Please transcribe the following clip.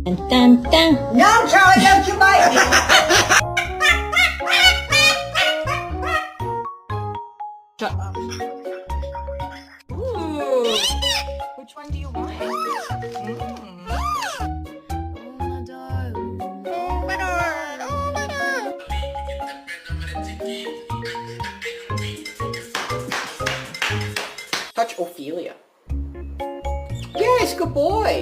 Dun, dun. No, Charlie, don't you bite me. Shut up. Ooh. Which one do you want? Touch Ophelia. Yes, good boy.